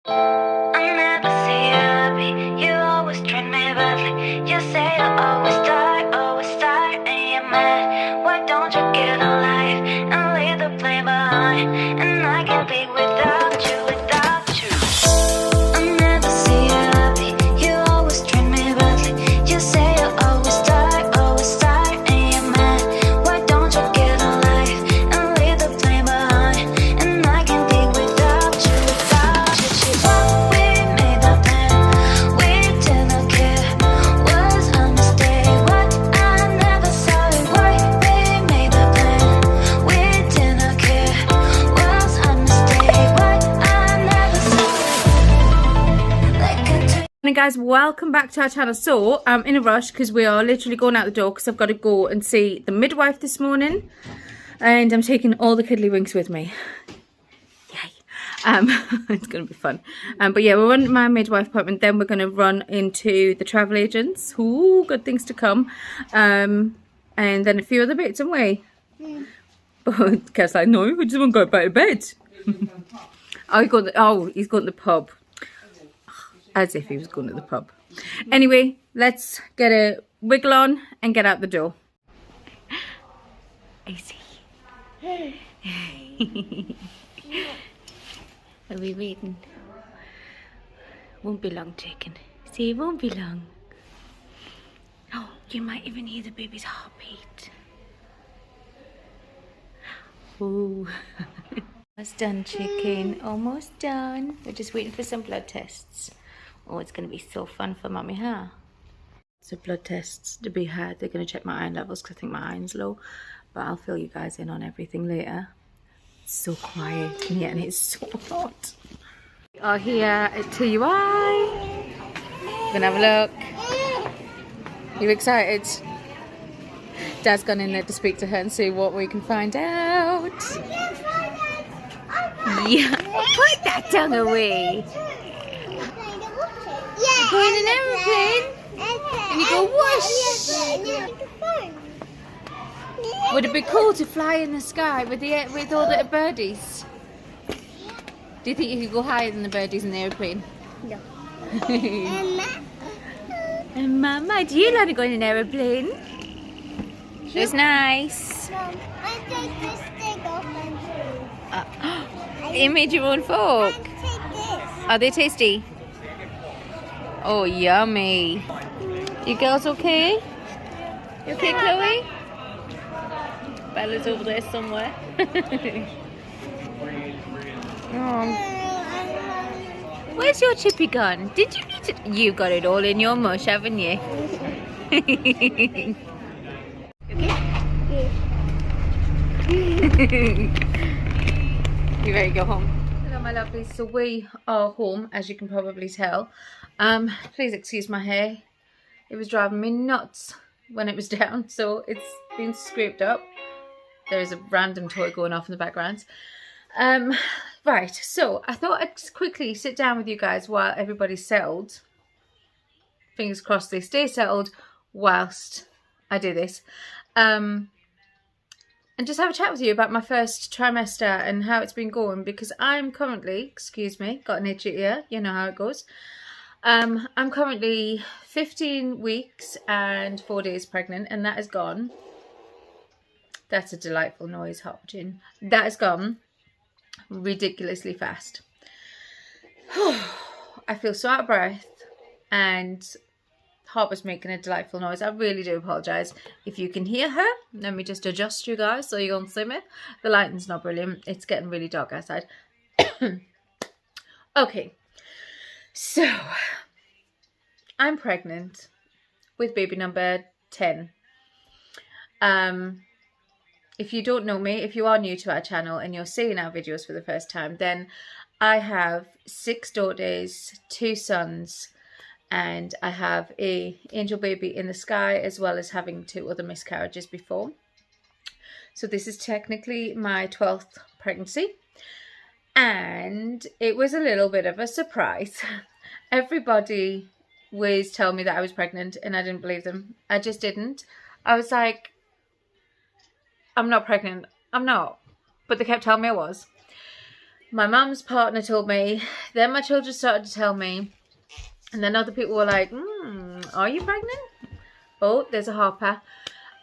I never see you happy. You always treat me badly. You say you always start, and you're mad. Why don't you get a life and leave the blame behind? And I can't be without you, without you. I never see you happy. You always treat me badly. You say you always start, and you're mad. Why don't you get a life and leave the blame behind? And I can't be without you, without you. What we made the plan, we didn't care. Was a mistake. What I never saw it. Why we made the plan, we didn't care. Was a mistake. What I never saw it. Like a Hey guys, welcome back to our channel. So I'm in a rush because we are literally going out the door because I've got to go and see the midwife this morning, and I'm taking all the kiddly winks with me. Yay. It's gonna be fun. But yeah, we're on my midwife appointment, then we're gonna run into the travel agents. Ooh, good things to come. And then a few other bits, haven't we? But Kev's like, no, we just want to go back to bed. He's going to the pub. As if he was going to the pub. Anyway, let's get a wiggle on and get out the door. Easy. Are we waiting? Won't be long, chicken. See, it won't be long. Oh, you might even hear the baby's heartbeat. Ooh. Almost done, chicken. Almost done. We're just waiting for some blood tests. Oh, it's going to be so fun for Mummy, huh? So blood tests to be had. They're going to check my iron levels because I think my iron's low. But I'll fill you guys in on everything later. It's so quiet and yet it's so hot. We are here at TUI. We're going to have a look. You excited? Dad's gone in there to speak to her and see what we can find out. Yeah, put that tongue away. You go in an aeroplane and you go whoosh. Would it be cool to fly in the sky with all the birdies? Do you think you could go higher than the birdies in the aeroplane? No. And Mama, do you like to go in an aeroplane? It's nice. Mom, I take this stick off my food. You made your own fork. Take this. Are they tasty? Oh, yummy. You girls okay? You okay, Chloe? Bella's over there somewhere. Oh. Where's your chippy gone? Did you eat it? You got it all in your mush, haven't you? Okay? You ready to go home? Hello my lovelies, so we are home as you can probably tell. Please excuse my hair. It was driving me nuts when it was down, so it's been scraped up. There is a random toy going off in the background. Right, so I thought I'd just quickly sit down with you guys while everybody's settled. Fingers crossed they stay settled whilst I do this. And just have a chat with you about my first trimester and how it's been going, because I'm currently, excuse me, got an itchy ear, you know how it goes. I'm currently 15 weeks and 4 days pregnant, and that is gone. That's a delightful noise, Hopjin. That has gone ridiculously fast. I feel so out of breath, and Harper's making a delightful noise. I really do apologise if you can hear her. Let me just adjust you guys so you can see me. The lighting's not brilliant. It's getting really dark outside. Okay, so I'm pregnant with baby number 10. If you don't know me, if you are new to our channel and you're seeing our videos for the first time, then I have 6 daughters, 2 sons, and I have a angel baby in the sky, as well as having 2 other miscarriages before. So this is technically my 12th pregnancy, and it was a little bit of a surprise. Everybody was telling me that I was pregnant, and I didn't believe them. I just didn't. I was like, I'm not pregnant. I'm not. But they kept telling me I was. My mum's partner told me, then my children started to tell me, and then other people were like, are you pregnant? Oh, there's a harper.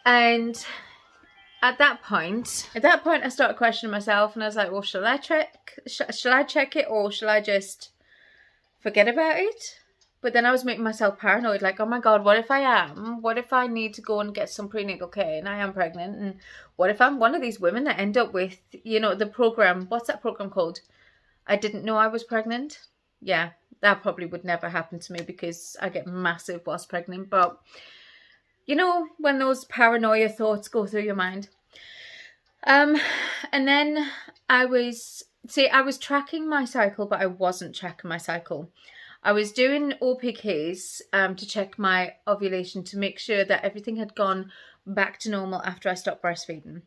And at that point I started questioning myself, and I was like, well, shall I check it, or shall I just forget about it? But then I was making myself paranoid, like, oh my God, what if I am? What if I need to go and get some prenatal care and I am pregnant? And what if I'm one of these women that end up with, you know, the program, what's that program called? I didn't know I was pregnant. Yeah, that probably would never happen to me because I get massive whilst pregnant. But, you know, when those paranoia thoughts go through your mind. And then I was tracking my cycle, but I wasn't tracking my cycle. I was doing OPKs to check my ovulation to make sure that everything had gone back to normal after I stopped breastfeeding.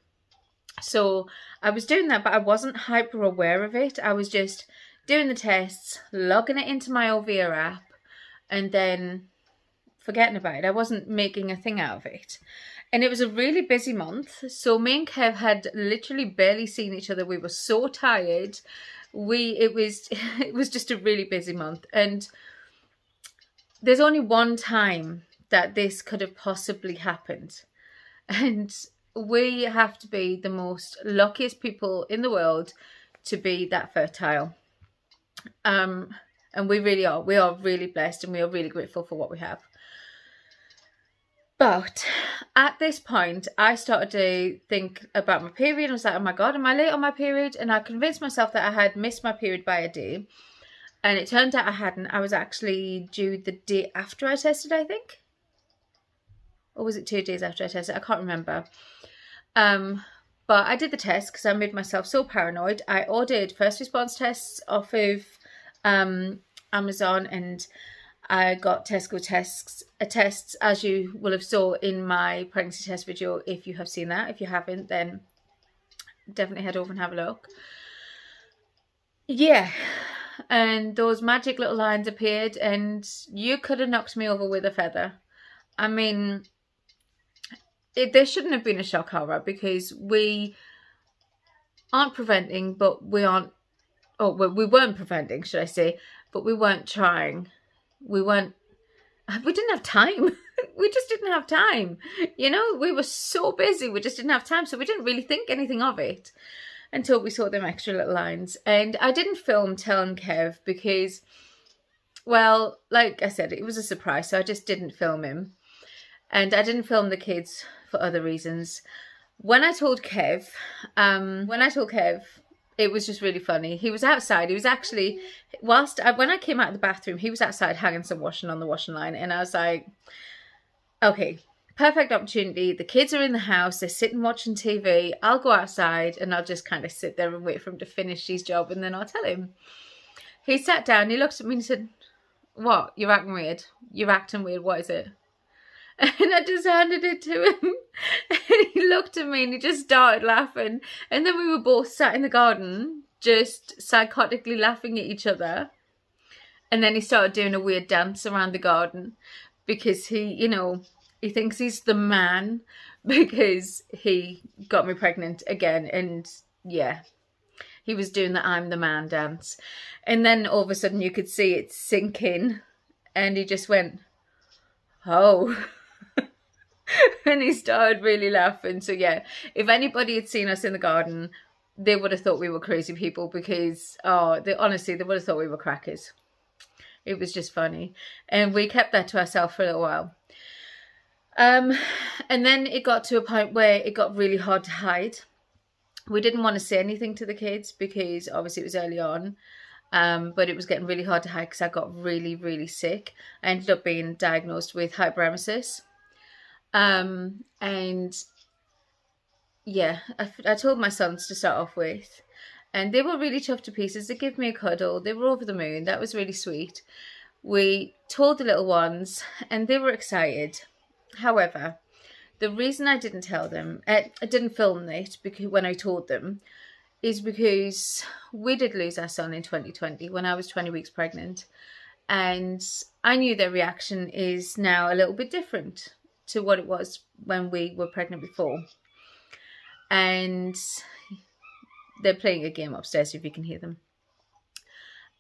So I was doing that, but I wasn't hyper aware of it. I was just doing the tests, logging it into my Ovia app, and then forgetting about it. I wasn't making a thing out of it. And it was a really busy month. So me and Kev had literally barely seen each other. We were so tired. It was just a really busy month. And there's only one time that this could have possibly happened. And we have to be the most luckiest people in the world to be that fertile. And we really are. We are really blessed, and we are really grateful for what we have. But at this point, I started to think about my period. I was like, oh my God, am I late on my period? And I convinced myself that I had missed my period by a day. And it turned out I hadn't. I was actually due the day after I tested, I think. Or was it 2 days after I tested? I can't remember. But I did the test because I made myself so paranoid. I ordered first response tests off of Amazon, and I got Tesco tests, as you will have saw in my pregnancy test video, if you have seen that. If you haven't, then definitely head over and have a look. Yeah, and those magic little lines appeared, and you could have knocked me over with a feather. I mean, there shouldn't have been a shock horror, because we aren't preventing, but we aren't, oh, well, we weren't preventing, should I say, but we weren't trying. We didn't have time. We just didn't have time. You know, we were so busy, we just didn't have time. So we didn't really think anything of it until we saw them extra little lines. And I didn't film telling Kev because, well, like I said, it was a surprise. So I just didn't film him. And I didn't film the kids for other reasons. When I told Kev, it was just really funny. He was outside. He was actually, when I came out of the bathroom, he was outside hanging some washing on the washing line. And I was like, okay, perfect opportunity. The kids are in the house. They're sitting watching TV. I'll go outside and I'll just kind of sit there and wait for him to finish his job, and then I'll tell him. He sat down. He looked at me and he said, what? You're acting weird. You're acting weird. What is it? And I just handed it to him, and he looked at me and he just started laughing. And then we were both sat in the garden, just psychotically laughing at each other. And then he started doing a weird dance around the garden because he, you know, he thinks he's the man because he got me pregnant again. And yeah, he was doing the I'm the man dance. And then all of a sudden you could see it sink in, and he just went, oh. And he started really laughing. So yeah, if anybody had seen us in the garden, they would have thought we were crazy people, because honestly, they would have thought we were crackers. It was just funny. And we kept that to ourselves for a little while. And then it got to a point where it got really hard to hide. We didn't want to say anything to the kids because obviously it was early on. But it was getting really hard to hide because I got really, really sick. I ended up being diagnosed with hyperemesis. And yeah, I told my sons to start off with, and they were really tough to pieces. They gave me a cuddle. They were over the moon. That was really sweet. We told the little ones and they were excited. However, the reason I didn't tell them, I didn't film it because when I told them, is because we did lose our son in 2020 when I was 20 weeks pregnant. And I knew their reaction is now a little bit different to what it was when we were pregnant before. And they're playing a game upstairs if you can hear them.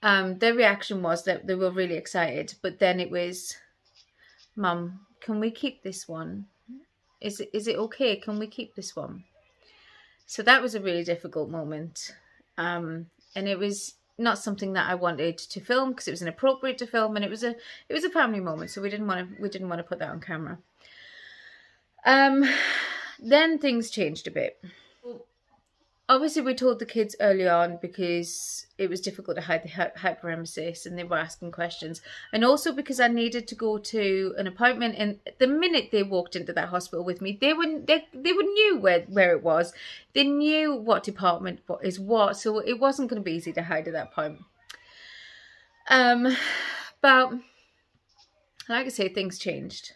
their reaction was that they were really excited, but then it was, Mum, can we keep this one? Is it okay? Can we keep this one? So that was a really difficult moment. And it was not something that I wanted to film because it was inappropriate to film, and it was a family moment, so we didn't want to put that on camera. Then things changed a bit. Obviously, we told the kids early on because it was difficult to hide the hyperemesis, and they were asking questions. And also because I needed to go to an appointment, and the minute they walked into that hospital with me, they knew where it was. They knew what department is what, so it wasn't going to be easy to hide at that point. But like I say, things changed.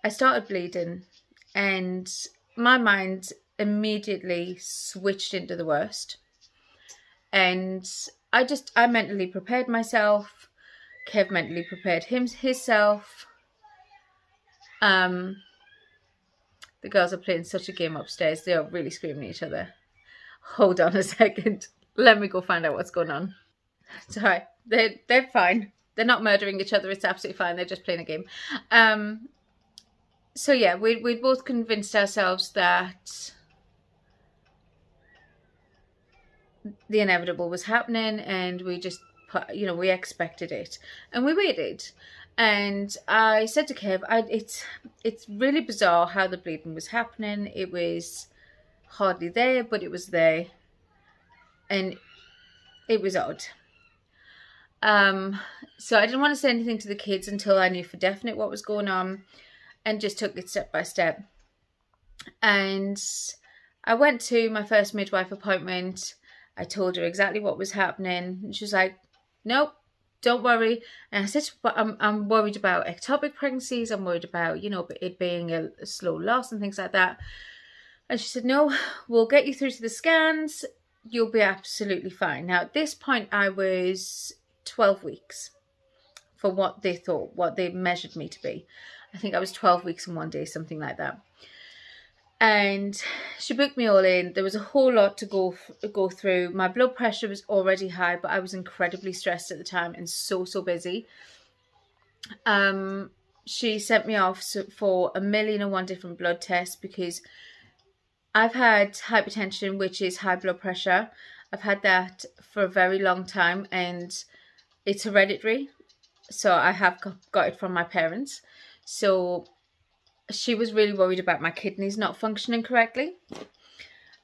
I started bleeding, and my mind immediately switched into the worst, and I mentally prepared myself. Kev mentally prepared himself. The girls are playing such a game upstairs. They are really screaming at each other. Hold on a second, let me go find out what's going on. Sorry, they're fine. They're not murdering each other. It's absolutely fine. They're just playing a game. So yeah, we both convinced ourselves that the inevitable was happening, and we just, we expected it, and we waited. And I said to Kev, it's really bizarre how the bleeding was happening. It was hardly there, but it was there, and it was odd. So I didn't want to say anything to the kids until I knew for definite what was going on, and just took it step by step. And I went to my first midwife appointment. I told her exactly what was happening, and she was like, "Nope, don't worry." And I said, "But I'm worried about ectopic pregnancies. I'm worried about, it being a slow loss and things like that." And she said, "No, we'll get you through to the scans. You'll be absolutely fine." Now, at this point, I was 12 weeks for what they measured me to be. I think I was 12 weeks and 1 day, something like that. And she booked me all in. There was a whole lot to go through. My blood pressure was already high, but I was incredibly stressed at the time and so busy. She sent me off for 1,000,001 different blood tests because I've had hypertension, which is high blood pressure. I've had that for a very long time, and it's hereditary. So I have got it from my parents. So she was really worried about my kidneys not functioning correctly.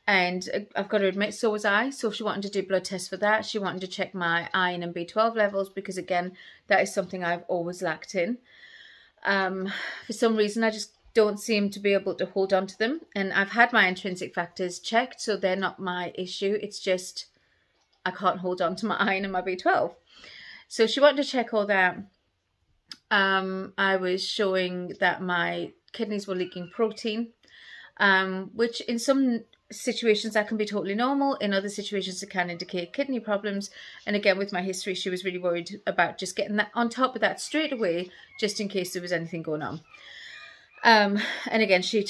And I've got to admit, so was I. So she wanted to do blood tests for that. She wanted to check my iron and B12 levels because, again, that is something I've always lacked in. For some reason, I just don't seem to be able to hold on to them. And I've had my intrinsic factors checked, so they're not my issue. It's just I can't hold on to my iron and my B12. So she wanted to check all that. I was showing that my kidneys were leaking protein, which in some situations that can be totally normal. In other situations it can indicate kidney problems. And again, with my history, she was really worried about just getting that on top of that straight away, just in case there was anything going on. And again, she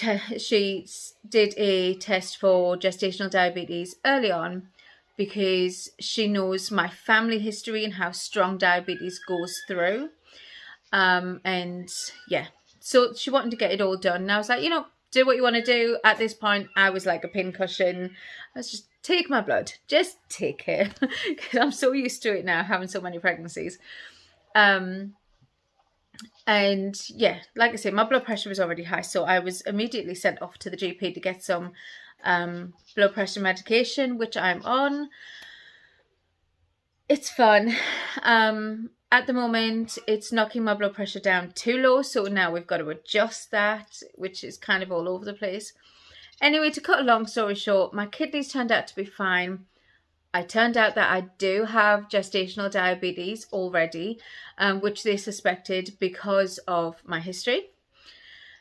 did a test for gestational diabetes early on because she knows my family history and how strong diabetes goes through. And yeah, so she wanted to get it all done. And I was like, do what you want to do. At this point, I was like a pincushion. I was just, take my blood. Just take it. Because I'm so used to it now, having so many pregnancies. And yeah, like I say, my blood pressure was already high. So I was immediately sent off to the GP to get some blood pressure medication, which I'm on. It's fun. At the moment, it's knocking my blood pressure down too low, so now we've got to adjust that, which is kind of all over the place. Anyway, to cut a long story short, my kidneys turned out to be fine. It turned out that I do have gestational diabetes already, which they suspected because of my history.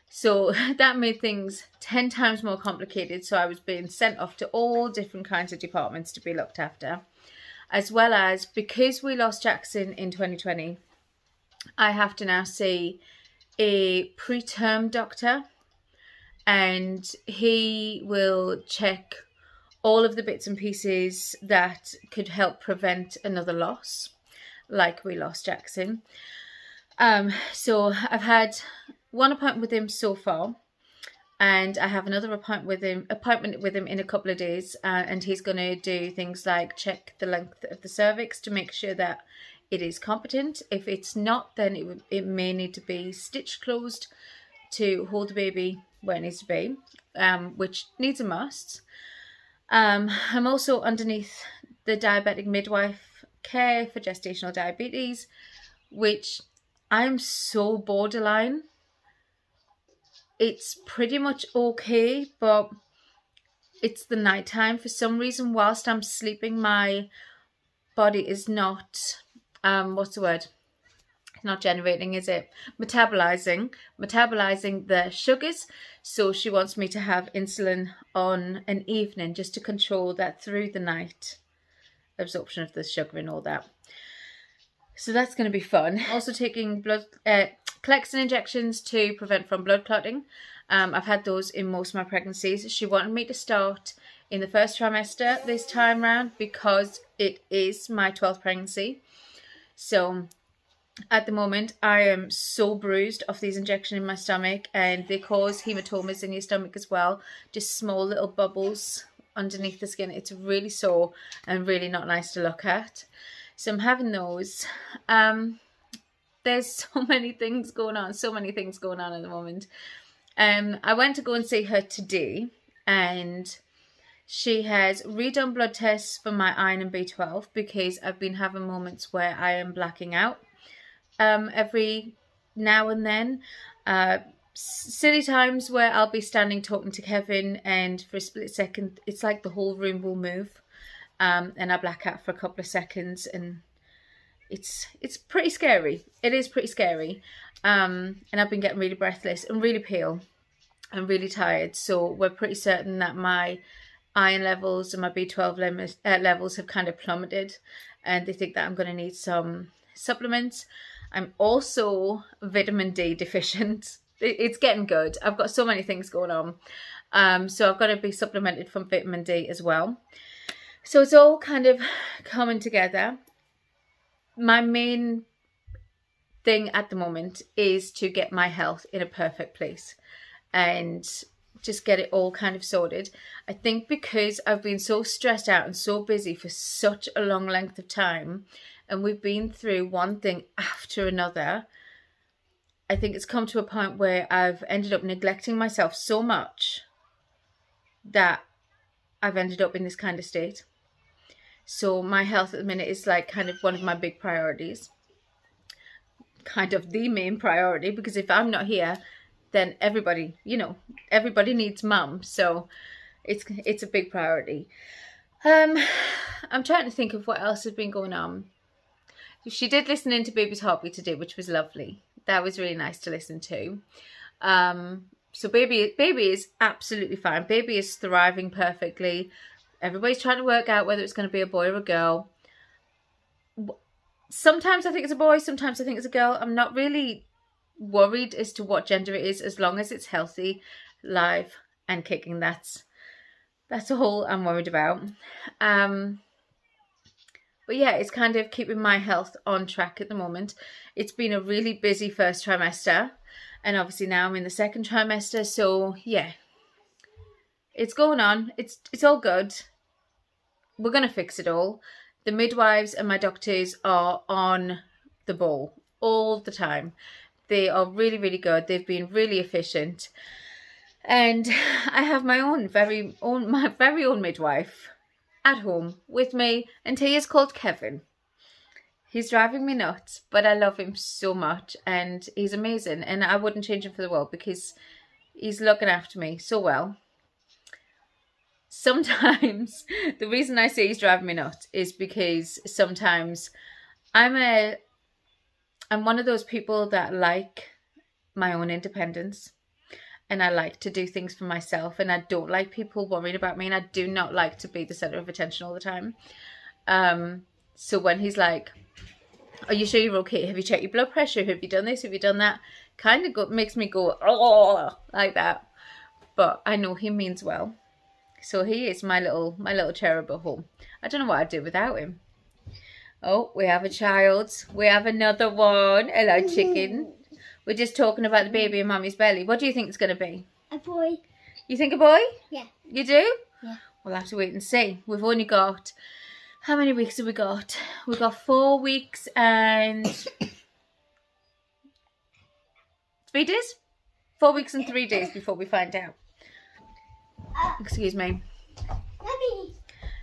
So that made things 10 times more complicated. So I was being sent off to all different kinds of departments to be looked after. As well as, because we lost Jackson in 2020, I have to now see a preterm doctor, and he will check all of the bits and pieces that could help prevent another loss, like we lost Jackson. So I've had one appointment with him so far, and I have another appointment with him in a couple of days, and he's going to do things like check the length of the cervix to make sure that it is competent. If it's not, then it may need to be stitched closed to hold the baby where it needs to be, which needs a must. I'm also underneath the diabetic midwife care for gestational diabetes, which I'm so borderline. It's pretty much okay, but it's the nighttime. For some reason, whilst I'm sleeping, my body is not, what's the word? Not generating, is it? Metabolizing the sugars. So she wants me to have insulin on an evening just to control that through the night absorption of the sugar and all that. So that's going to be fun. Also taking Clexin injections to prevent from blood clotting. I've had those in most of my pregnancies. She wanted me to start in the first trimester this time round because it is my 12th pregnancy. So at the moment, I am so bruised off these injections in my stomach, and they cause hematomas in your stomach as well. Just small little bubbles underneath the skin. It's really sore and really not nice to look at. So I'm having those. There's so many things going on at the moment. I went to go and see her today, and she has redone blood tests for my iron and B12 because I've been having moments where I am blacking out every now and then. Silly times where I'll be standing talking to Kevin, and for a split second it's like the whole room will move, and I black out for a couple of seconds, and it's pretty scary. It is pretty scary. And I've been getting really breathless and really pale and really tired. So we're pretty certain that my iron levels and my B12 levels have kind of plummeted, and they think that I'm going to need some supplements. I'm also vitamin D deficient. It's getting good. I've got so many things going on. So I've got to be supplemented from vitamin D as well. So it's all kind of coming together. My main thing at the moment is to get my health in a perfect place and just get it all kind of sorted. I think because I've been so stressed out and so busy for such a long length of time, and we've been through one thing after another, I think it's come to a point where I've ended up neglecting myself so much that I've ended up in this kind of state. So my health at the minute is like kind of one of my big priorities. Kind of the main priority, because if I'm not here, then everybody, everybody needs mum. So it's a big priority. I'm trying to think of what else has been going on. She did listen into Baby's Heartbeat today, which was lovely. That was really nice to listen to. So baby is absolutely fine. Baby is thriving perfectly. Everybody's trying to work out whether it's going to be a boy or a girl. Sometimes I think it's a boy, sometimes I think it's a girl. I'm not really worried as to what gender it is, as long as it's healthy, live and kicking. That's all I'm worried about. But yeah, it's kind of keeping my health on track at the moment. It's been a really busy first trimester, and obviously now I'm in the second trimester. So yeah, it's going on. It's all good. We're going to fix it all. The midwives and my doctors are on the ball all the time. They are really, really good. They've been really efficient. And I have my very own midwife at home with me, and he is called Kevin. He's driving me nuts, but I love him so much, and he's amazing, and I wouldn't change him for the world because he's looking after me so well. Sometimes the reason I say he's driving me nuts is because sometimes I'm one of those people that like my own independence, and I like to do things for myself, and I don't like people worried about me, and I do not like to be the center of attention all the time. So when he's like, are you sure you're okay? Have you checked your blood pressure? Have you done this? Have you done that? Kind of makes me go, oh, like that. But I know he means well. So he is my little cherub at home. I don't know what I'd do without him. Oh, we have a child. We have another one. Hello, chicken. We're just talking about the baby in Mummy's belly. What do you think it's going to be? A boy. You think a boy? Yeah. You do? Yeah. We'll have to wait and see. We've only got... How many weeks have we got? We've got 4 weeks and... 3 days? 4 weeks and 3 days before we find out. Excuse me. Mommy.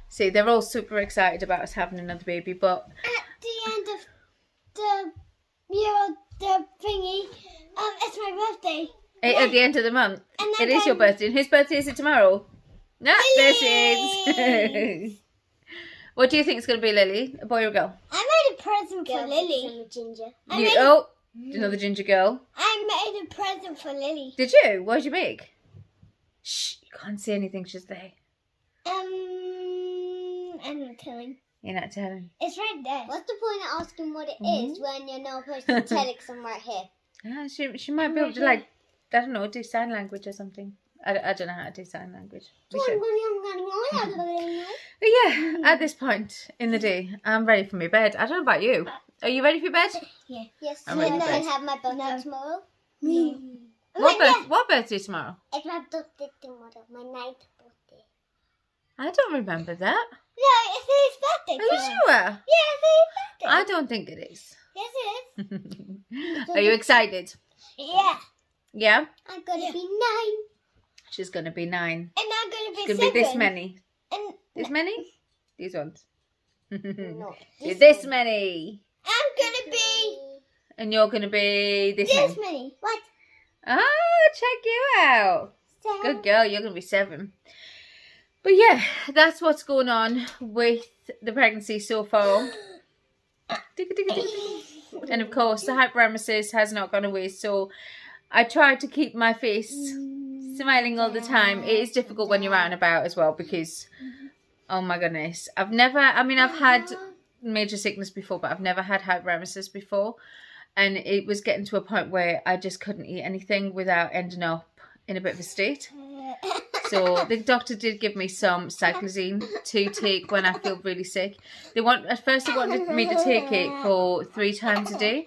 See, they're all super excited about us having another baby, but... At the end of the thingy, it's my birthday. At the end of the month. And It is your birthday. And whose birthday is it tomorrow? No, this Lily! is. What do you think it's going to be, Lily? A boy or a girl? I made a present for Lily. Ginger. Another ginger girl. I made a present for Lily. Did you? What did you make? Shh, you can't say anything, she's there. I'm not telling. You're not telling. It's right there. What's the point of asking what it is when you're not supposed to tell it right here? Yeah, she might be able to, like, I don't know, do sign language or something. I don't know how to do sign language. We should. But yeah, at this point in the day, I'm ready for my bed. I don't know about you. Are you ready for your bed? Yeah. Yes. I'm ready for bed. Have my birthday tomorrow. What birthday tomorrow? It's my birthday tomorrow. My 9th birthday. I don't remember that. No, it's his birthday. Are you tomorrow. sure? Yeah, it's his birthday. I don't think it is. Yes, it is. Are you excited? Yeah. Yeah? I'm gonna be 9. She's going to be 9. And I'm gonna be It's going 7. to be this many. And This many? These ones. no, You're this many. I'm gonna be And you're going to be this this many. many. What? Oh, check you out. 7. Good girl, you're going to be 7. But yeah, that's what's going on with the pregnancy so far. And of course, the hyperemesis has not gone away. So I try to keep my face smiling all the time. It is difficult when you're out and about as well because, oh my goodness. I've had major sickness before, but I've never had hyperemesis before. And it was getting to a point where I just couldn't eat anything without ending up in a bit of a state. So the doctor did give me some cyclizine to take when I feel really sick. At first they wanted me to take it for 3 times a day.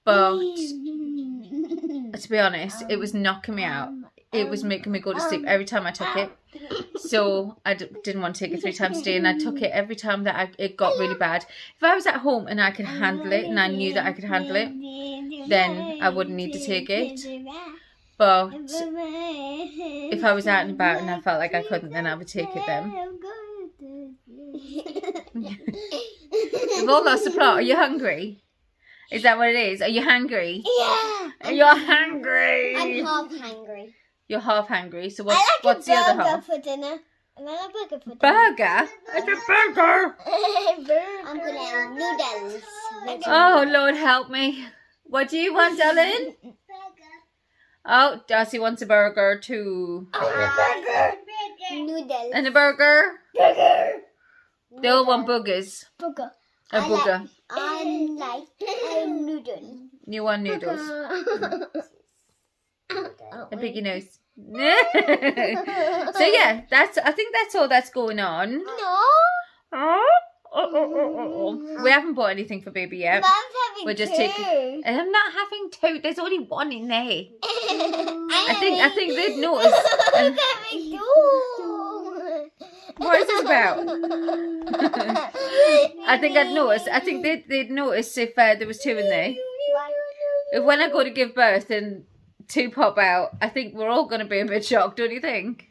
But to be honest, it was knocking me out. It was making me go to sleep every time I took it. So I didn't want to take it 3 times a day. And I took it every time that it got really bad. If I was at home and I could handle it and I knew that I could handle it, then I wouldn't need to take it. But if I was out and about and I felt like I couldn't, then I would take it then. We've all lost the plot. Are you hungry? Is that what it is? Are you hungry? Yeah. You're hungry. I'm half hungry. You're half hungry. So I like what's the other burger half? for dinner. I like a burger for dinner. Burger? It's a burger. I'm gonna have noodles. Oh, Lord help me. What do you want, darling? Oh, Darcy wants a burger too. Burger. Noodles. And a burger? Burger. They all want boogers. Burger. A booger. I like a noodle. You want noodles. A biggie nose. So yeah, I think that's all that's going on. No. We haven't bought anything for baby yet. Mom's having We're just 2. taking. And I'm not having 2. There's only 1 in there. I think they'd notice. I'm having 2. What is this about? I think I'd notice. I think they'd notice if there was 2 in there. If when I go to give birth and 2 pop out, I think we're all going to be a bit shocked, don't you think?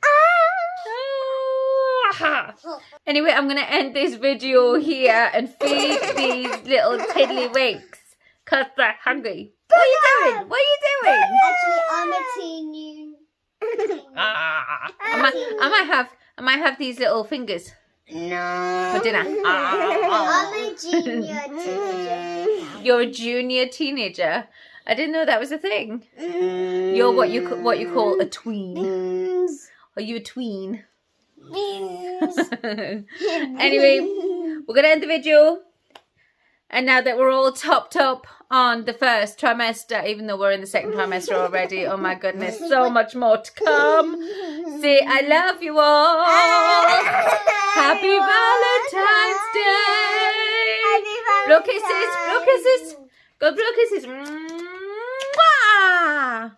Anyway, I'm going to end this video here and feed these little tiddlywinks because they're hungry. What are you doing? What are you doing? Actually, I'm a teen. I might have these little fingers No. for dinner. I'm a junior teenager. You're a junior teenager. I didn't know that was a thing. You're what you call a tween. Are you a tween? Anyway, we're gonna end the video. And now that we're all topped up on the first trimester, even though we're in the second trimester already, oh my goodness, so much more to come. Say, I love you all. Happy Valentine's Day. Blow kisses, blow kisses. Go blow kisses. Mwah!